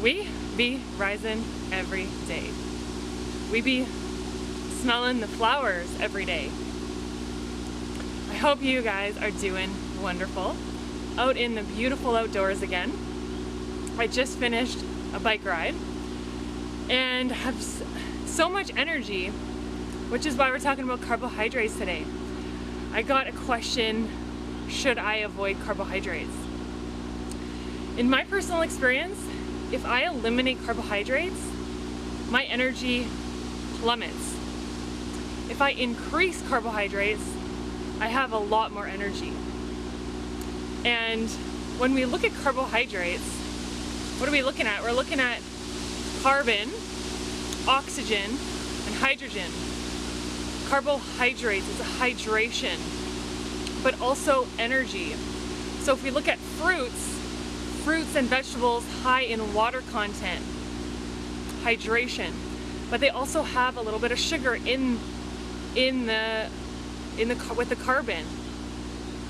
We be rising every day. We be smelling the flowers every day. I hope you guys are doing wonderful out in the beautiful outdoors again. I just finished a bike ride and have so much energy, which is why we're talking about carbohydrates today. I got a question, should I avoid carbohydrates? In my personal experience, if I eliminate carbohydrates, my energy plummets. If I increase carbohydrates, I have a lot more energy. And when we look at carbohydrates, what are we looking at? We're looking at carbon, oxygen, and hydrogen. Carbohydrates is a hydration, but also energy. So if we look at fruits and vegetables high in water content, hydration, but they also have a little bit of sugar with the carbon,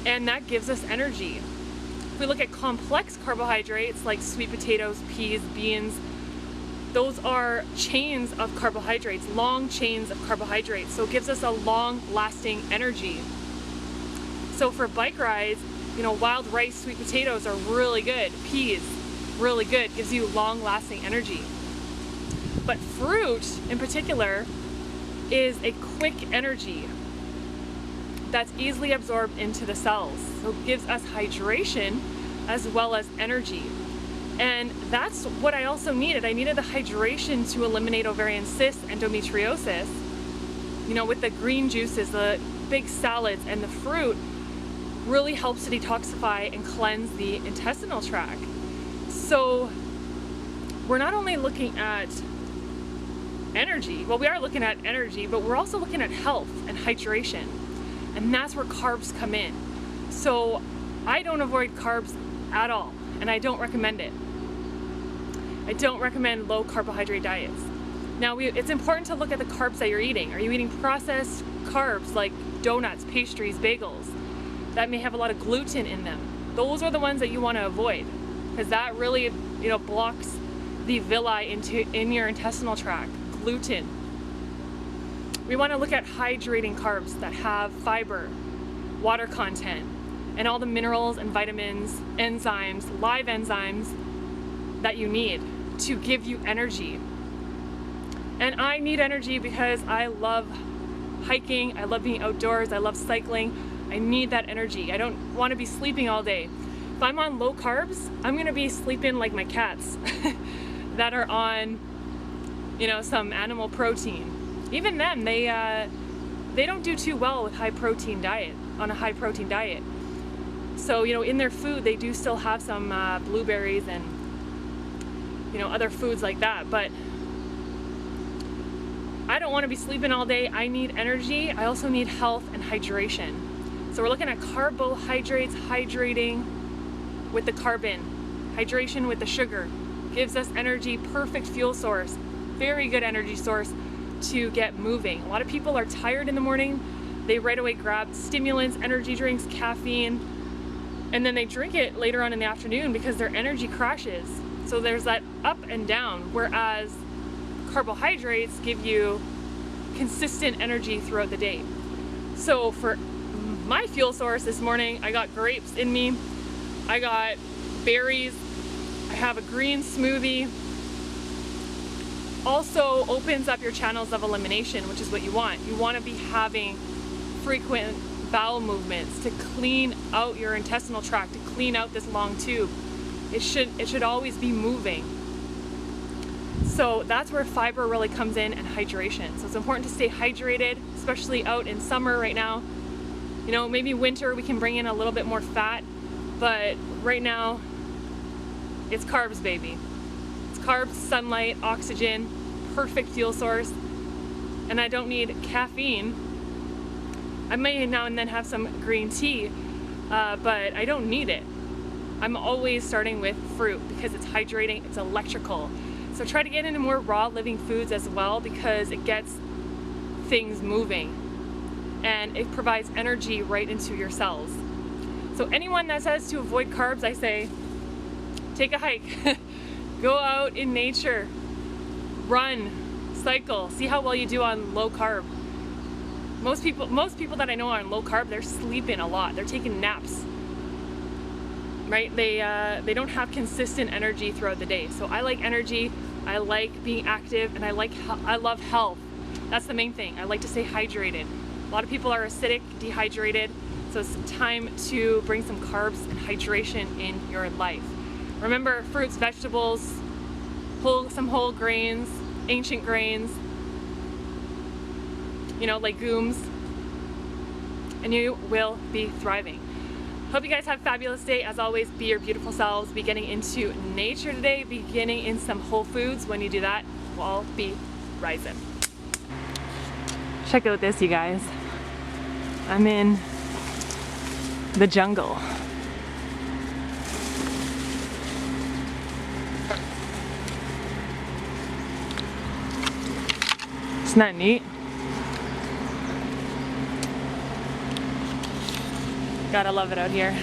and that gives us energy. If we look at complex carbohydrates like sweet potatoes, peas, beans, those are chains of carbohydrates, long chains of carbohydrates, so it gives us a long-lasting energy. So for bike rides, wild rice, sweet potatoes are really good. Peas, really good, gives you long-lasting energy. But fruit, in particular, is a quick energy that's easily absorbed into the cells. So it gives us hydration as well as energy. And that's what I also needed. I needed the hydration to eliminate ovarian cysts, endometriosis. With the green juices, the big salads, and the fruit really helps to detoxify and cleanse the intestinal tract. So we're not only looking at energy, well, we are looking at energy, but we're also looking at health and hydration. And that's where carbs come in. So I don't avoid carbs at all, and I don't recommend it. I don't recommend low carbohydrate diets. Now, it's important to look at the carbs that you're eating. Are you eating processed carbs like donuts, pastries, bagels that may have a lot of gluten in them? Those are the ones that you want to avoid, because that really, blocks the villi in your intestinal tract. Gluten. We want to look at hydrating carbs that have fiber, water content, and all the minerals and vitamins, enzymes, live enzymes that you need to give you energy. And I need energy because I love hiking, I love being outdoors, I love cycling. I need that energy. I don't want to be sleeping all day. If I'm on low carbs, I'm going to be sleeping like my cats that are on, some animal protein. Even them, they don't do too well with on a high protein diet. So, in their food, they do still have some blueberries and, other foods like that. But I don't want to be sleeping all day. I need energy. I also need health and hydration. So we're looking at carbohydrates, hydrating with the carbon, hydration with the sugar. Gives us energy, perfect fuel source, very good energy source to get moving. A lot of people are tired in the morning. They right away grab stimulants, energy drinks, caffeine, and then they drink it later on in the afternoon because their energy crashes. So there's that up and down, whereas carbohydrates give you consistent energy throughout the day. So for my fuel source this morning, I got grapes in me, I got berries, I have a green smoothie. Also opens up your channels of elimination, which is what you want. You want to be having frequent bowel movements to clean out your intestinal tract, to clean out this long tube. It should always be moving. So that's where fiber really comes in, and hydration. So it's important to stay hydrated, especially out in summer right now. Maybe winter we can bring in a little bit more fat, but right now it's carbs, baby. It's carbs, sunlight, oxygen, perfect fuel source. And I don't need caffeine. I may now and then have some green tea, but I don't need it. I'm always starting with fruit because it's hydrating, it's electrical. So try to get into more raw living foods as well, because it gets things moving and it provides energy right into your cells. So anyone that says to avoid carbs, I say, take a hike. Go out in nature, run, cycle, see how well you do on low carb. Most people that I know are on low carb, they're sleeping a lot. They're taking naps, right? They don't have consistent energy throughout the day. So I like energy, I like being active, and I love health. That's the main thing. I like to stay hydrated. A lot of people are acidic, dehydrated, so it's time to bring some carbs and hydration in your life. Remember, fruits, vegetables, some whole grains, ancient grains, legumes, and you will be thriving. Hope you guys have a fabulous day. As always, be your beautiful selves. Be getting into nature today, be getting in some whole foods. When you do that, we'll all be rising. Check out this, you guys. I'm in the jungle. Isn't that neat? Gotta love it out here.